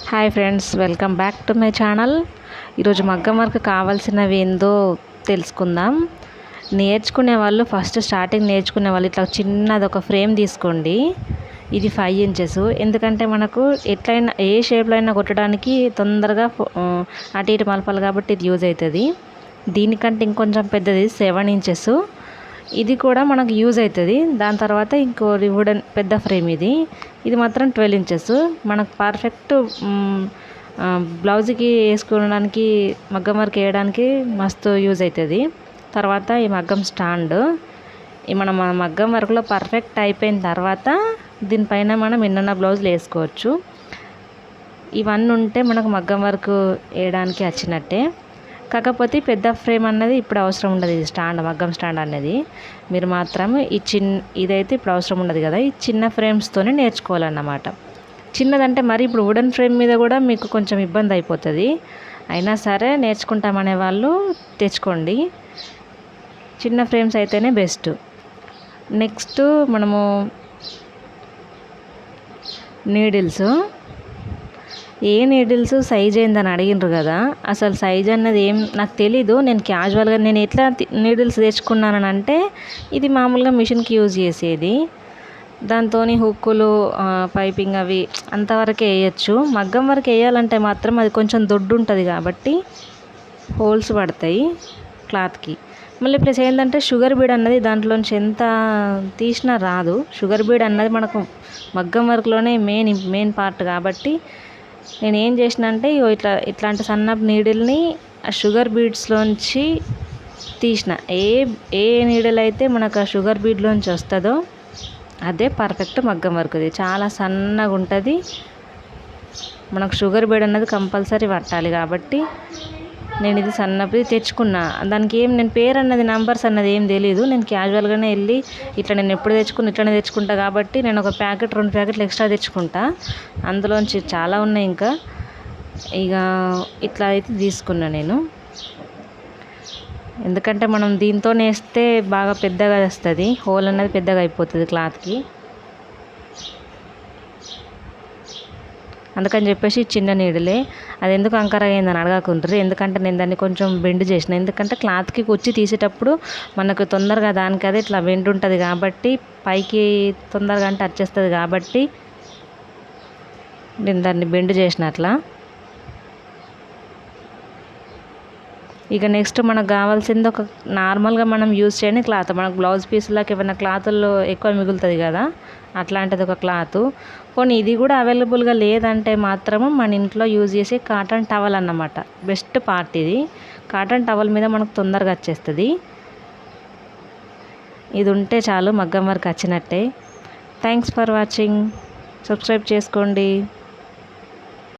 Hi friends, welcome back to my channel. ఈరోజు మగ్గం work కావాల్సినవి ఏందో తెలుసుకుందాం. నేర్చుకునే వాళ్ళు ఫస్ట్ స్టార్టింగ్ నేర్చుకునే వాళ్ళు ఇట్లా చిన్నది ఒక ఫ్రేమ్ తీసుకోండి. ఇది 5 ఇంచెస్. ఎందుకంటే మనకు ఎట్లయినా ఏ షేప్లో అయినా కొట్టడానికి తొందరగా అటు ఇటు మలపాలి కాబట్టి ఇది యూజ్ అవుతుంది. దీనికంటే ఇంకొంచెం పెద్దది 7 ఇంచెస్. ఇది కూడా మనకు యూజ్ అవుతుంది. దాని తర్వాత ఇంకో వుడెన్ పెద్ద ఫ్రేమ్ ఇది మాత్రం 12 ఇంచెస్. మనకు పర్ఫెక్ట్ బ్లౌజ్కి వేసుకోవడానికి మగ్గం వర్క్ వేయడానికి మస్తు యూజ్ అవుతుంది. తర్వాత ఈ మగ్గం స్టాండ్ మనం మగ్గం వర్క్లో పర్ఫెక్ట్ అయిపోయిన తర్వాత దీనిపైన మనం ఎన్నెన్న బ్లౌజులు వేసుకోవచ్చు. ఇవన్నీ ఉంటే మనకు మగ్గం వర్క్ వేయడానికి వచ్చినట్టే. కాకపోతే పెద్ద ఫ్రేమ్ అన్నది ఇప్పుడు అవసరం ఉండదు. ఇది స్టాండ్, మగ్గం స్టాండ్ అనేది మీరు మాత్రం ఇదైతే ఇప్పుడు అవసరం ఉండదు కదా. ఈ చిన్న ఫ్రేమ్స్తోనే నేర్చుకోవాలన్నమాట. చిన్నదంటే మరి ఇప్పుడు వుడెన్ ఫ్రేమ్ మీద కూడా మీకు కొంచెం ఇబ్బంది అయిపోతుంది. అయినా సరే నేర్చుకుంటామనే వాళ్ళు తెచ్చుకోండి. చిన్న ఫ్రేమ్స్ అయితేనే బెస్ట్. నెక్స్ట్ మనము నీడిల్స్. ఏ నీడిల్స్ సైజ్ ఏందని అడిగినారు కదా. అసలు సైజ్ అన్నది ఏం నాకు తెలీదు. నేను క్యాజువల్గా నేను ఎట్లా నీడిల్స్ తెచ్చుకున్నానని అంటే, ఇది మామూలుగా మిషన్కి యూజ్ చేసేది. దాంతో హుక్కులు, పైపింగ్ అవి అంతవరకే వేయచ్చు. మగ్గం వరకు వేయాలంటే మాత్రం అది కొంచెం దొడ్డు ఉంటుంది కాబట్టి హోల్స్ పడతాయి క్లాత్కి. మళ్ళీ ప్లస్ ఏంటంటే షుగర్ బీడ్ అన్నది దాంట్లోంచి ఎంత తీసినా రాదు. షుగర్ బీడ్ అన్నది మనకు మగ్గం వర్క్లోనే మెయిన్ పార్ట్ కాబట్టి నేను ఏం చేసిన అంటే ఇట్లాంటి సన్నపు నీడిల్ని ఆ షుగర్ బీడ్స్లోంచి తీసిన. ఏ నీడిల్ అయితే మనకు ఆ షుగర్ బీడ్లోంచి వస్తుందో అదే పర్ఫెక్ట్ మగ్గం వర్క్. అది చాలా సన్నగా ఉంటుంది. మనకు షుగర్ బీడ్ అన్నది కంపల్సరీ పట్టాలి కాబట్టి నేను ఇది సన్నది తెచ్చుకున్నా. దానికి నేను పేరు అన్నది నంబర్స్ అన్నది ఏం తెలియదు. నేను క్యాజువల్గానే వెళ్ళి నేను ఎప్పుడు ఇట్లనే తెచ్చుకుంటా కాబట్టి నేను ఒక ప్యాకెట్ 2 ప్యాకెట్లు ఎక్స్ట్రా తెచ్చుకుంటా. అందులోంచి చాలా ఉన్నాయి. ఇంకా ఇట్లా అయితే తీసుకున్నా నేను. ఎందుకంటే మనం దీంతో నేస్తే బాగా పెద్దగా వస్తుంది. హోల్ అన్నది పెద్దగా అయిపోతుంది క్లాత్కి. అందుకని చెప్పేసి చిన్న నీడలే. అది ఎందుకు అంకర అయిందని అడగకుంటారు. ఎందుకంటే నేను దాన్ని కొంచెం బెండ్ చేసిన. ఎందుకంటే క్లాత్కి కుచ్చి తీసేటప్పుడు మనకు తొందరగా దానికి అదే ఇట్లా బెండ్ ఉంటుంది కాబట్టి పైకి తొందరగా అంటే వచ్చేస్తుంది కాబట్టి నేను దాన్ని బెండ్ చేసిన అట్లా. ఇక నెక్స్ట్ మనకు కావాల్సింది ఒక నార్మల్గా మనం యూజ్ చేయని క్లాత్. మనకు బ్లౌజ్ పీస్లోకి ఏమైనా క్లాతుల్లో ఎక్కువ మిగులుతుంది కదా, అట్లాంటిది ఒక క్లాత్. పోనీ ఇది కూడా అవైలబుల్గా లేదంటే మాత్రము మన ఇంట్లో యూజ్ చేసే కాటన్ టవల్ అన్నమాట బెస్ట్ పార్ట్. ఇది కాటన్ టవల్ మీద మనకు తొందరగా వచ్చేస్తుంది. ఇది ఉంటే చాలు మగ్గం వర్క్ వచ్చినట్టే. Thanks for watching. సబ్స్క్రైబ్ చేసుకోండి.